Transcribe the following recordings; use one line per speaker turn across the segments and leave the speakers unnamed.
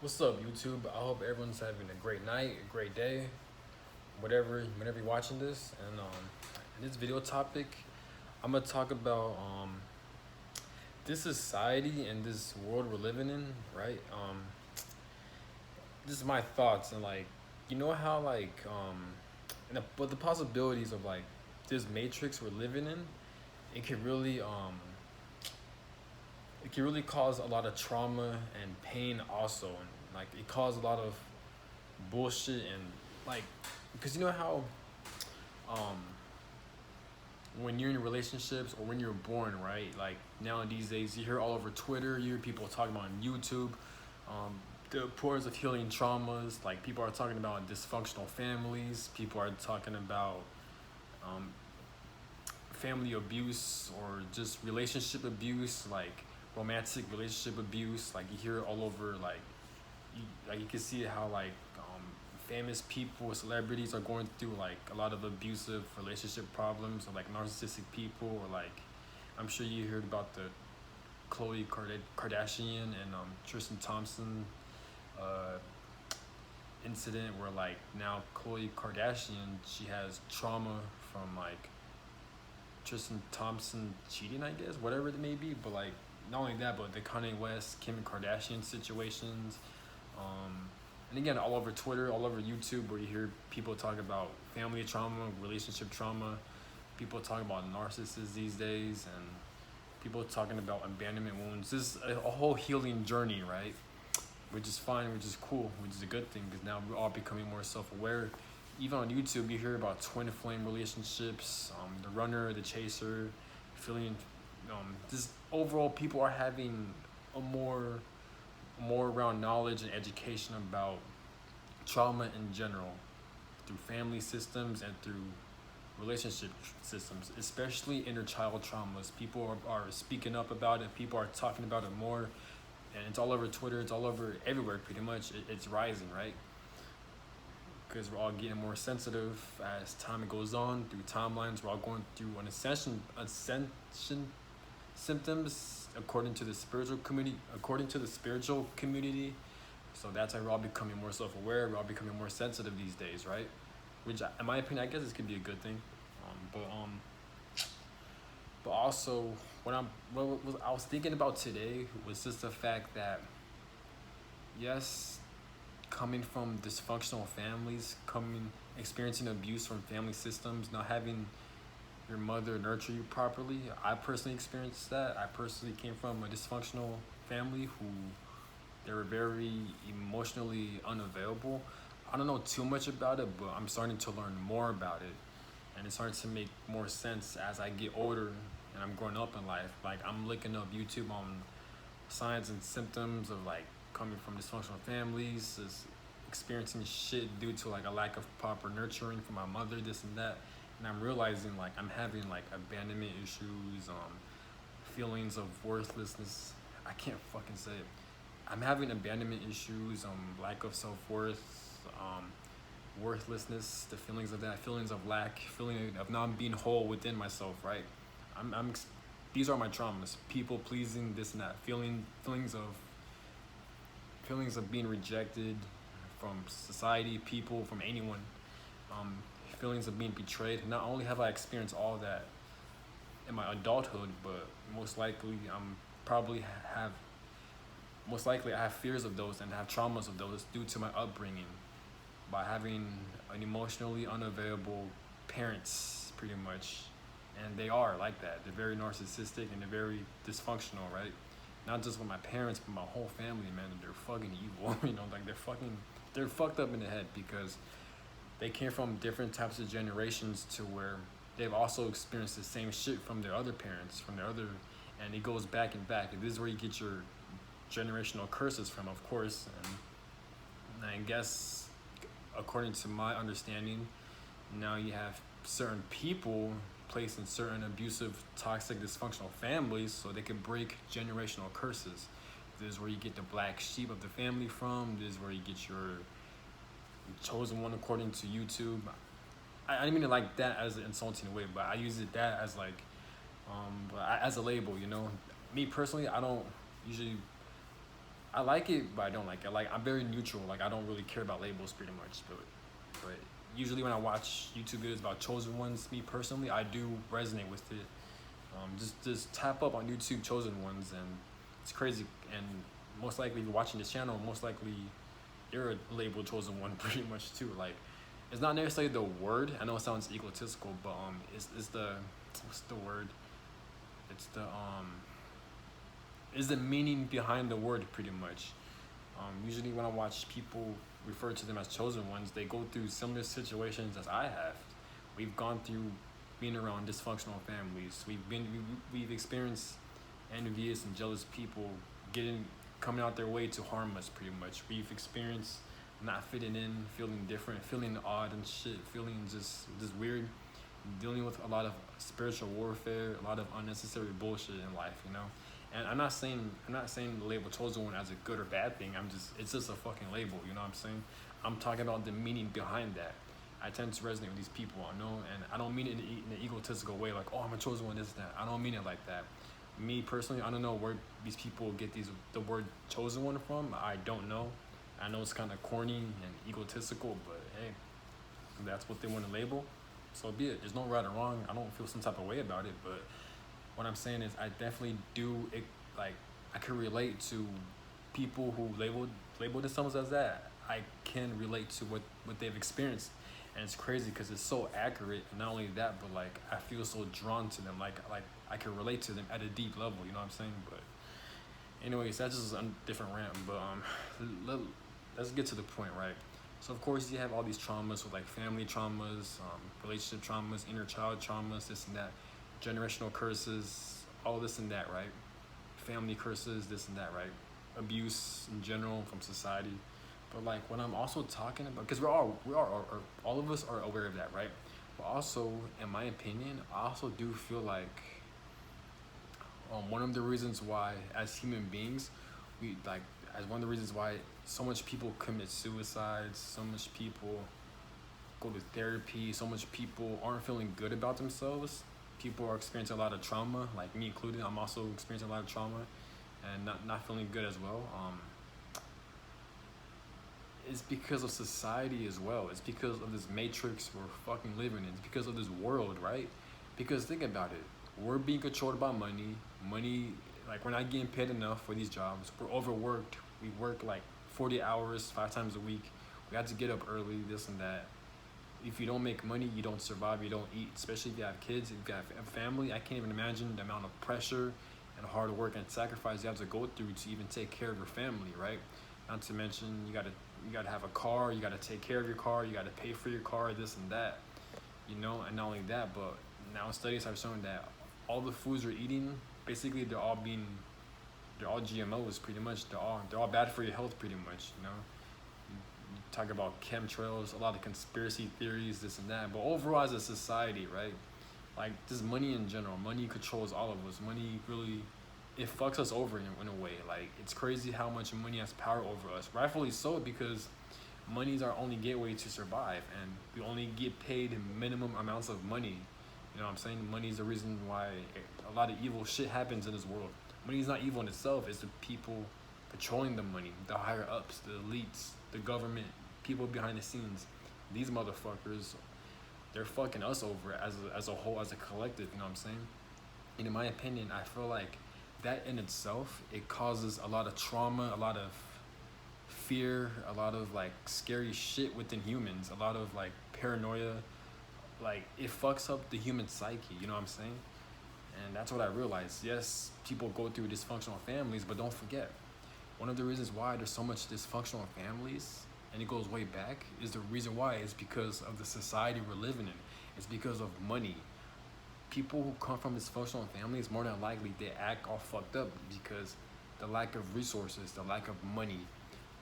What's up, YouTube? I hope everyone's having a great night, a great day, whenever you're watching this. And in this video topic, I'm gonna talk about this society and this world we're living in, right? This is my thoughts and how but the possibilities of this matrix we're living in, it could really it can really cause a lot of trauma and pain also, and it causes a lot of bullshit and like because you know how um when you're in relationships or when you're born, right? Like now these days you hear all over Twitter, you hear people talking about on YouTube, the importance of healing traumas. Like people are talking about dysfunctional families, people are talking about um, family abuse or just relationship abuse, like romantic relationship abuse. Like you hear it all over, you can see how famous people, celebrities are going through like a lot of abusive relationship problems, or like narcissistic people, or like I'm sure you heard about the Khloe Kardashian and Tristan Thompson uh, incident, where like now Khloe Kardashian, she has trauma from like Tristan Thompson cheating, I guess, whatever it may be. But like not only that, but the Kanye West, Kim Kardashian situations. Um, and again, all over Twitter, all over YouTube, where you hear people talk about family trauma, relationship trauma, people talking about narcissists these days, and people talking about abandonment wounds. This is a whole healing journey, right? Which is fine, which is cool, which is a good thing, because now we're all becoming more self-aware. Even on YouTube, you hear about twin flame relationships, the runner, the chaser, feeling. Just overall, people are having a more around knowledge and education about trauma in general, through family systems and through relationship systems, especially inner child traumas. People are speaking up about it. People are talking about it more, and it's all over Twitter. It's all over everywhere. Pretty much, it's rising, right? Because we're all getting more sensitive as time goes on through timelines. We're all going through an ascension symptoms according to the spiritual community. According to the spiritual community, so that's why we're all becoming more self-aware. We're all becoming more sensitive these days, right? Which, in my opinion, I guess this could be a good thing. But also, what I was thinking about today was just the fact that yes, coming from dysfunctional families, coming experiencing abuse from family systems, not having your mother nurture you properly. I personally experienced that. I personally came from a dysfunctional family who they were very emotionally unavailable. I don't know too much about it, but I'm starting to learn more about it. And it's starting to make more sense as I get older and I'm growing up in life. Like I'm looking up YouTube on signs and symptoms of like coming from dysfunctional families, is experiencing shit due to like a lack of proper nurturing from my mother, this and that. And I'm realizing like I'm having like abandonment issues, feelings of worthlessness. I can't fucking say it. I'm having abandonment issues, lack of self worth, worthlessness, the feelings of that, feelings of lack, feeling of not being whole within myself, right? I'm these are my traumas. People pleasing, this and that. Feelings of being rejected from society, people, from anyone. Um, Feelings of being betrayed. Not only have I experienced all that in my adulthood, but probably have most likely I have fears of those and have traumas of those due to my upbringing, by having an emotionally unavailable parents, pretty much. And they are like that. They're very narcissistic and they're very dysfunctional, right? Not just with my parents, but my whole family, man. They're fucking evil. Like they're fucked up in the head, because they came from different types of generations to where they've also experienced the same shit from their other parents, and it goes back and back. And this is where you get your generational curses from, of course. And I guess, according to my understanding, now you have certain people placed in certain abusive, toxic, dysfunctional families so they can break generational curses. This is where you get the black sheep of the family from. This is where you get your chosen one, according to YouTube. I didn't mean it like that as an insulting way, but I use it that as like, as a label. Me personally, I don't usually I like it, but I don't like it. Like I'm very neutral. Like I don't really care about labels pretty much. But usually when I watch YouTube videos about chosen ones, me personally, I do resonate with it. Just tap up on YouTube chosen ones, and it's crazy. And most likely, if you're watching this channel, most likely you're a labeled chosen one pretty much too. Like it's not necessarily the word. I know it sounds egotistical, but it's the what's the word? It's the is the meaning behind the word pretty much. Usually when I watch people refer to them as chosen ones, they go through similar situations as I have. We've gone through being around dysfunctional families. We've experienced envious and jealous people coming out their way to harm us pretty much. We've experienced not fitting in, feeling different, feeling odd and shit, feeling just weird, dealing with a lot of spiritual warfare, a lot of unnecessary bullshit in life, you know. And I'm not saying the label chosen one as a good or bad thing. It's just a fucking label, you know what I'm saying? I'm talking about the meaning behind that. I tend to resonate with these people, I know, and I don't mean it in an egotistical way, like, oh, I'm a chosen one, this and that. I don't mean it like that. Me personally, I don't know where these people get the word chosen one from. I don't know. I know it's kind of corny and egotistical, but hey, if that's what they want to label, so be it. There's no right or wrong. I don't feel some type of way about it, but what I'm saying is I definitely do it. Like I can relate to people who label themselves as that. I can relate to what they've experienced, and it's crazy because it's so accurate. And not only that, but like I feel so drawn to them. Like I can relate to them at a deep level. You know what I'm saying? But anyways, that's just a different rant. But let's get to the point, right? So of course you have all these traumas with like family traumas, relationship traumas, inner child traumas, this and that, generational curses, all this and that, right? Family curses, this and that, right? Abuse in general from society. But like when I'm also talking about, because all of us are aware of that, right? But also, in my opinion, I also do feel like one of the reasons why, as human beings, we like as one of the reasons why so much people commit suicides, so much people go to therapy, so much people aren't feeling good about themselves. People are experiencing a lot of trauma, like me included. I'm also experiencing a lot of trauma and not feeling good as well. It's because of society as well. It's because of this matrix we're fucking living in. It's because of this world, right? Because think about it. We're being controlled by money. Money, like we're not getting paid enough for these jobs. We're overworked. We work like 40 hours, 5 times a week. We have to get up early, this and that. If you don't make money, you don't survive, you don't eat, especially if you have kids, if you have a family. I can't even imagine the amount of pressure and hard work and sacrifice you have to go through to even take care of your family, right? Not to mention you gotta have a car, you gotta take care of your car, you gotta pay for your car, this and that, you know. And not only that, but now studies have shown that all the foods we're eating, basically they're all GMOs pretty much. They're all bad for your health pretty much, you know. You talk about chemtrails, a lot of conspiracy theories, this and that. But overall, as a society, right? Like this money in general, money controls all of us. Money really, it fucks us over in a way. Like it's crazy how much money has power over us. Rightfully so, because money is our only gateway to survive, and we only get paid minimum amounts of money. You know what I'm saying? Money is the reason why a lot of evil shit happens in this world. Money is not evil in itself. It's the people controlling the money, the higher ups, the elites, the government, people behind the scenes. These motherfuckers, they're fucking us over as a whole, as a collective. You know what I'm saying? And in my opinion, I feel like that in itself, it causes a lot of trauma, a lot of fear, a lot of like scary shit within humans, a lot of like paranoia. Like it fucks up the human psyche, you know what I'm saying? And that's what I realized. Yes, people go through dysfunctional families, but don't forget, one of the reasons why there's so much dysfunctional families, and it goes way back, is the reason why is because of the society we're living in. It's because of money. People who come from dysfunctional families, more than likely, they act all fucked up because the lack of resources, the lack of money.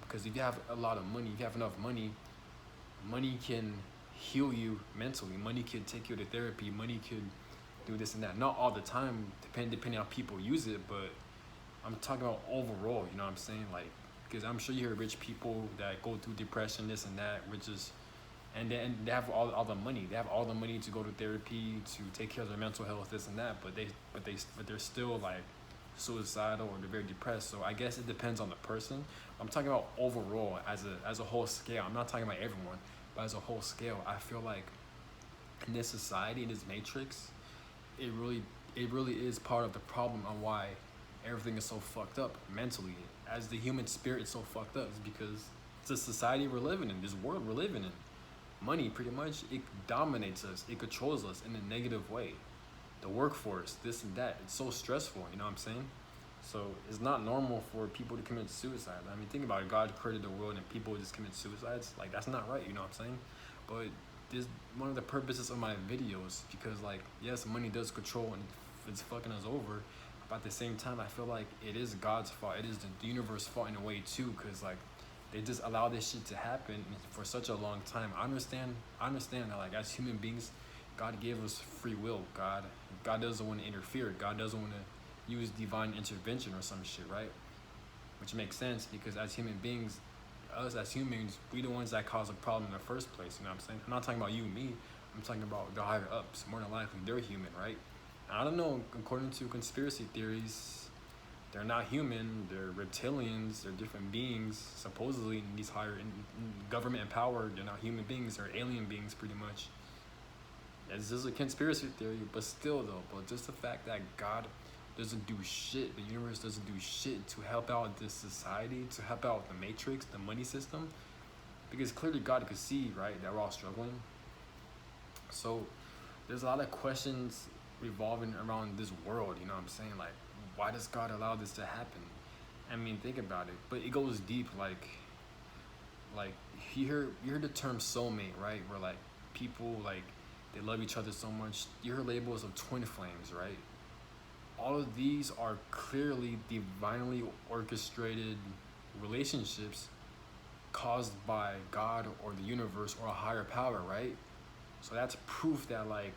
Because if you have a lot of money, if you have enough money, money can heal you mentally. Money can take you to therapy. Money can do this and that. Not all the time, depending on how people use it, but I'm talking about overall, you know what I'm saying? Like, because I'm sure you hear rich people that go through depression, this and that, which is, and they have all the money. They have all the money to go to therapy, to take care of their mental health, this and that, but they're still like suicidal or they're very depressed. So I guess it depends on the person. I'm talking about overall as a whole scale. I'm not talking about everyone, but as a whole scale, I feel like in this society, in this matrix, it really is part of the problem on why everything is so fucked up mentally. As the human spirit is so fucked up, is because it's a society we're living in, this world we're living in. Money, pretty much, it dominates us, it controls us in a negative way. The workforce, this and that, it's so stressful, you know what I'm saying? So it's not normal for people to commit suicide. I mean, think about it. God created the world and people just commit suicides. Like, that's not right, you know what I'm saying? But this one of the purposes of my videos, because like, yes, money does control and it's fucking us over. But at the same time, I feel like it is God's fault. It is the universe's fault in a way too, because like they just allow this shit to happen for such a long time. I understand that like as human beings, God gave us free will. God doesn't want to interfere. God doesn't want to use divine intervention or some shit, right? Which makes sense because as human beings, us as humans, we the ones that cause a problem in the first place. You know what I'm saying? I'm not talking about you, me. I'm talking about the higher ups. More than likely, they're human, right? I don't know. According to conspiracy theories, they're not human. They're reptilians. They're different beings. Supposedly, in these higher in government and power, they're not human beings. They're alien beings, pretty much. This is a conspiracy theory, but still, though, but just the fact that God doesn't do shit, the universe doesn't do shit to help out this society, to help out the matrix, the money system, because clearly God could see, right, that we're all struggling. So there's a lot of questions revolving around this world, you know what I'm saying? Like, why does God allow this to happen? I mean, think about it, but it goes deep, like you hear the term soulmate, right? Where like people like they love each other so much. You hear labels of twin flames, right? All of these are clearly divinely orchestrated relationships caused by God or the universe or a higher power, right? So that's proof that like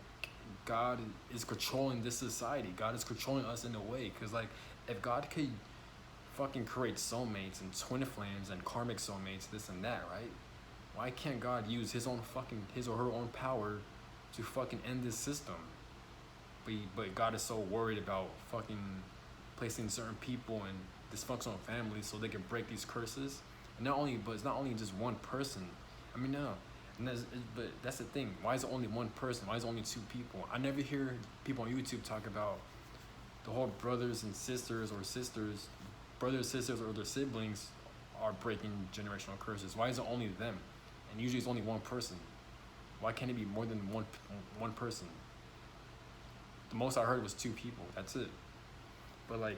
God is controlling this society. God is controlling us in a way. Because like if God could fucking create soulmates and twin flames and karmic soulmates, this and that, right? Why can't God use his or her own power to fucking end this system? But God is so worried about fucking placing certain people in dysfunctional families so they can break these curses. And it's not only just one person. I mean, no. But that's the thing. Why is it only one person? Why is it only two people? I never hear people on YouTube talk about the whole brothers, sisters, or their siblings are breaking generational curses. Why is it only them? And usually it's only one person. Why can't it be more than one person? The most I heard was two people. That's it. But like,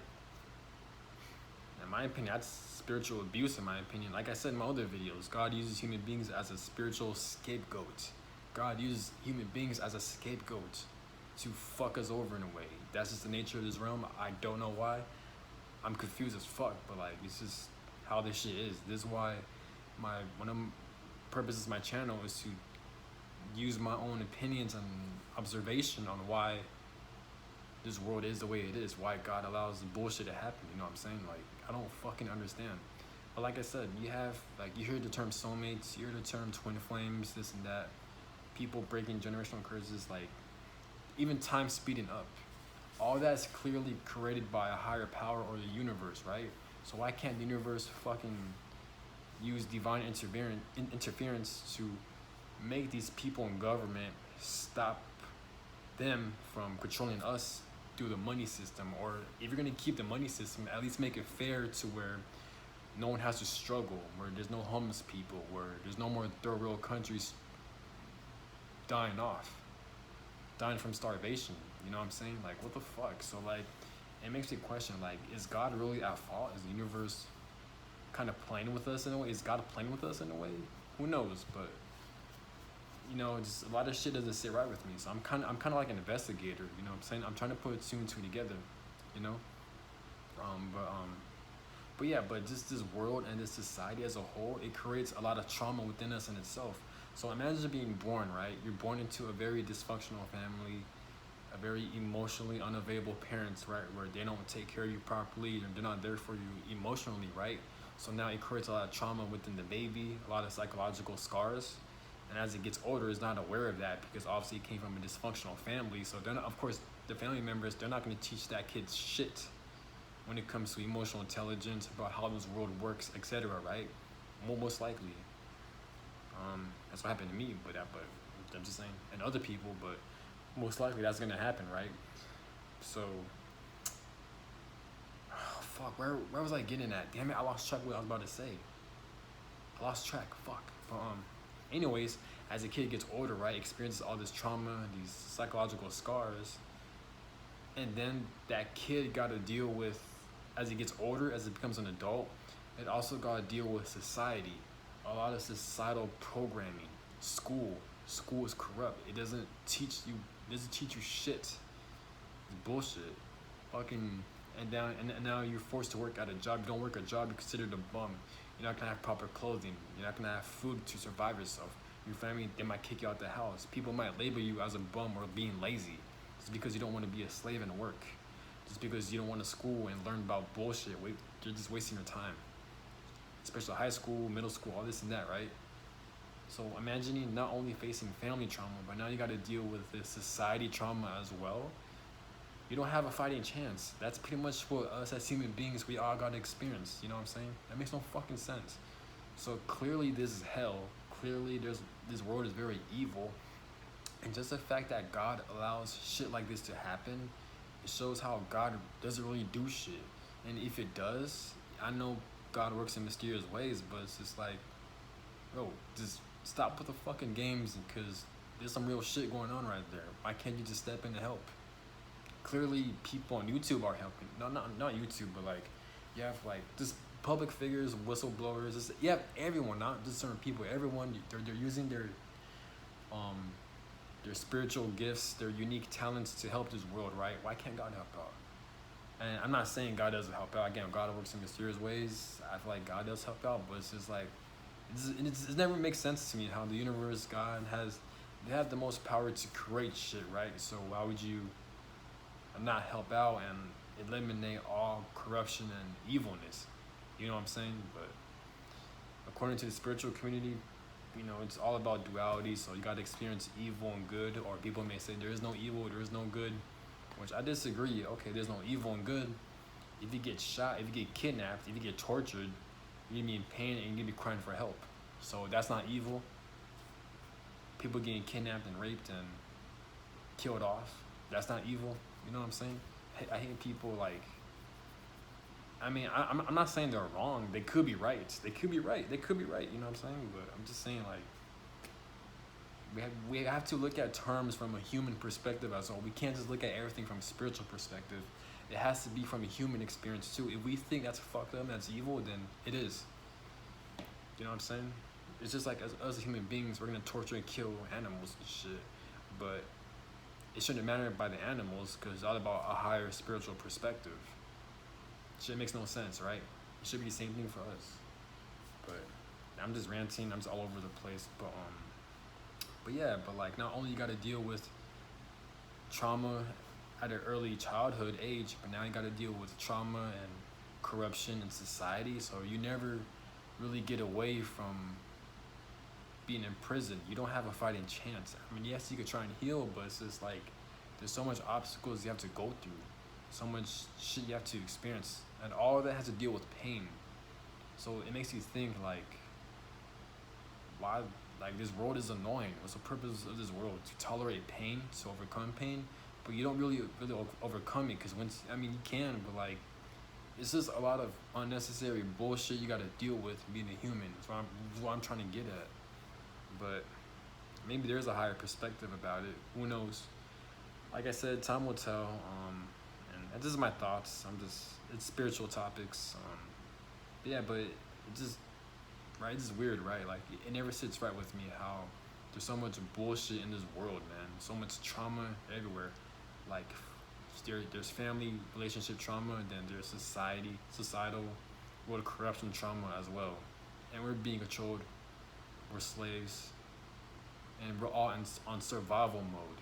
in my opinion, that's spiritual abuse. In my opinion, like I said in my other videos, God uses human beings as a spiritual scapegoat. God uses human beings as a scapegoat to fuck us over in a way. That's just the nature of this realm. I don't know why. I'm confused as fuck, but like it's just how this shit is. This is why one of the purposes of my channel is to use my own opinions and observation on why this world is the way it is, why God allows the bullshit to happen, you know what I'm saying? Like, I don't fucking understand. But like I said, you hear the term soulmates, you hear the term twin flames, this and that, people breaking generational curses, like, even time speeding up. All that's clearly created by a higher power or the universe, right? So why can't the universe fucking use divine interference to make these people in government stop them from controlling us through the money system? Or if you're gonna keep the money system, at least make it fair to where no one has to struggle, where there's no homeless people, where there's no more third world countries dying from starvation. You know what I'm saying? Like, what the fuck? So like, it makes me question, like, is God really at fault? Is the universe kind of playing with us in a way? Is God playing with us in a way? Who knows? But you know, just a lot of shit doesn't sit right with me. So I'm kind of like an investigator. You know what I'm saying? I'm trying to put two and two together. You know. But just this world and this society as a whole, it creates a lot of trauma within us in itself. So imagine being born, right? You're born into a very dysfunctional family, a very emotionally unavailable parents, right? Where they don't take care of you properly and they're not there for you emotionally, right? So now it creates a lot of trauma within the baby, a lot of psychological scars. And as it gets older, it's not aware of that because obviously it came from a dysfunctional family. So they're not, of course, the family members, they're not going to teach that kid shit. when it comes to emotional intelligence, about how this world works, etc. Right? Most likely, that's what happened to me. But I'm just saying, and other people. But most likely that's gonna happen, right? So, oh, fuck. Where was I getting at? Damn it! I lost track of what I was about to say. I lost track. Fuck. But anyways, as a kid gets older, right, experiences all this trauma, these psychological scars, and then that kid got to deal with, as he gets older, as it becomes an adult, it also got to deal with society, a lot of societal programming, school is corrupt. It doesn't teach you shit. It's bullshit. Fucking, and now you're forced to work at a job. You don't work a job, you're considered a bum. You're not gonna have proper clothing. You're not gonna have food to survive yourself. Your family, they might kick you out the house. People might label you as a bum or being lazy. Just because you don't want to be a slave and work. Just because you don't want to school and learn about bullshit. You're just wasting your time. Especially high school, middle school, all this and that, right? So imagining not only facing family trauma, but now you got to deal with this society trauma as well. You don't have a fighting chance. That's pretty much what us as human beings, we all got to experience. You know what I'm saying? That makes no fucking sense. So clearly this is hell. Clearly this world is very evil. And just the fact that God allows shit like this to happen, it shows how God doesn't really do shit. And if it does, I know God works in mysterious ways, but it's just like, bro, just stop with the fucking games, because there's some real shit going on right there. Why can't you just step in to help? Clearly people on YouTube are helping. No, not YouTube, but like, you have like just public figures, whistleblowers. You have everyone, not just certain people. Everyone, they're using their spiritual gifts, their unique talents to help this world, right? Why can't God help out? And I'm not saying God doesn't help out. Again, God works in mysterious ways. I feel like God does help out, but it's just like, it never makes sense to me how the universe, God they have the most power to create shit, right? So why would you not help out and eliminate all corruption and evilness? You know what I'm saying? But according to the spiritual community, you know, it's all about duality. So you got to experience evil and good, or people may say there is no evil, there is no good, which I disagree. Okay, there's no evil and good. If you get shot, if you get kidnapped, if you get tortured, you're gonna be in pain and you're gonna be crying for help. So that's not evil. People getting kidnapped and raped and killed off, that's not evil. You know what I'm saying? I hate people like, I mean, I'm not saying they're wrong. They could be right. They could be right. You know what I'm saying? But I'm just saying, like, we have to look at terms from a human perspective as well. We can't just look at everything from a spiritual perspective. It has to be from a human experience too. If we think that's fucked up, that's evil, then it is. You know what I'm saying? It's just like as human beings, we're gonna torture and kill animals and shit. But it shouldn't matter by the animals, because it's all about a higher spiritual perspective. Shit makes no sense, right? It should be the same thing for us. But I'm just ranting. I'm just all over the place. But yeah. But like, not only you got to deal with trauma at an early childhood age, but now you got to deal with trauma and corruption in society. So you never really get away from being in prison. You don't have a fighting chance. I mean, yes, you could try and heal, but it's just like there's so much obstacles you have to go through, so much shit you have to experience, and all of that has to deal with pain. So it makes you think like, why, like, this world is annoying. What's the purpose of this world? To tolerate pain, to overcome pain, but you don't really overcome it, because I mean, you can, but like, it's just a lot of unnecessary bullshit you got to deal with being a human. That's what I'm trying to get at. But maybe there's a higher perspective about it. Who knows? Like I said, time will tell. And this is my thoughts. It's spiritual topics. But it just, right? It's weird, right? Like, it never sits right with me how there's so much bullshit in this world, man. So much trauma everywhere. Like, there's family relationship trauma, and then there's societal, world corruption trauma as well. And we're being controlled. We're slaves, and we're all on survival mode.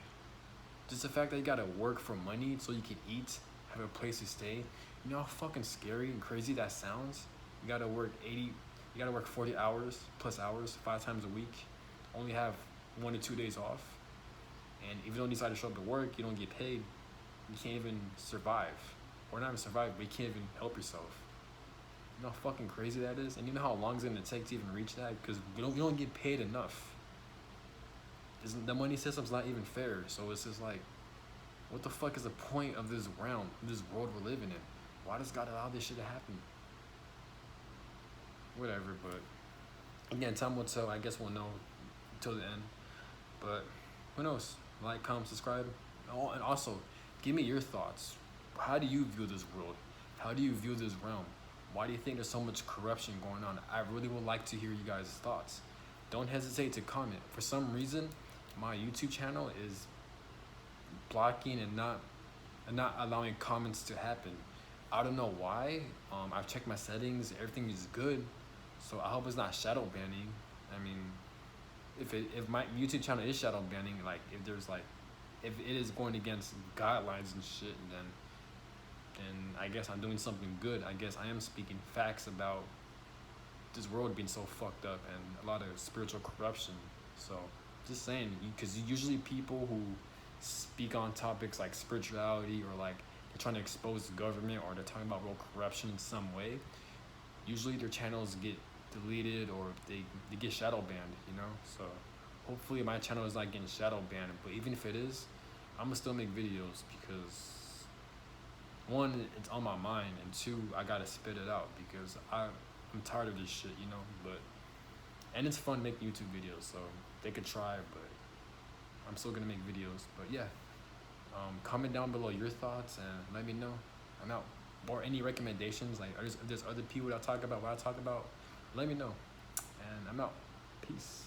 Just the fact that you gotta work for money so you can eat, have a place to stay. You know how fucking scary and crazy that sounds? You gotta work 40 hours plus hours, 5 times a week. Only have 1 to 2 days off. And if you don't decide to show up to work, you don't get paid. You can't even survive. or not even survive, but you can't even help yourself. You know how fucking crazy that is? And you know how long it's gonna take to even reach that? Because we don't get paid enough. The money system's not even fair. So it's just like, what the fuck is the point of this realm, this world we're living in? Why does God allow this shit to happen? Whatever, but again, time will tell. I guess we'll know until the end. But who knows? Like, comment, subscribe. Oh, and also, give me your thoughts. How do you view this world? How do you view this realm? Why do you think there's so much corruption going on? I really would like to hear you guys' thoughts. Don't hesitate to comment. For some reason, my YouTube channel is blocking and not allowing comments to happen. I don't know why. I've checked my settings. Everything is good. So I hope it's not shadow banning. I mean, if my YouTube channel is shadow banning, like if it is going against guidelines and shit, then I guess I'm doing something good. I guess I am speaking facts about this world being so fucked up and a lot of spiritual corruption. So just saying, because usually people who speak on topics like spirituality, or like they're trying to expose the government, or they're talking about real corruption in some way, usually their channels get deleted or they get shadow banned, you know? So hopefully my channel is not getting shadow banned, but even if it is, I'm gonna still make videos because one, it's on my mind, and two, I gotta spit it out because I'm tired of this shit, you know? And it's fun making YouTube videos, so they could try, but I'm still gonna make videos. But yeah, comment down below your thoughts and let me know. I'm out. Or any recommendations, like if there's other people that talk about what I talk about, let me know. And I'm out. Peace.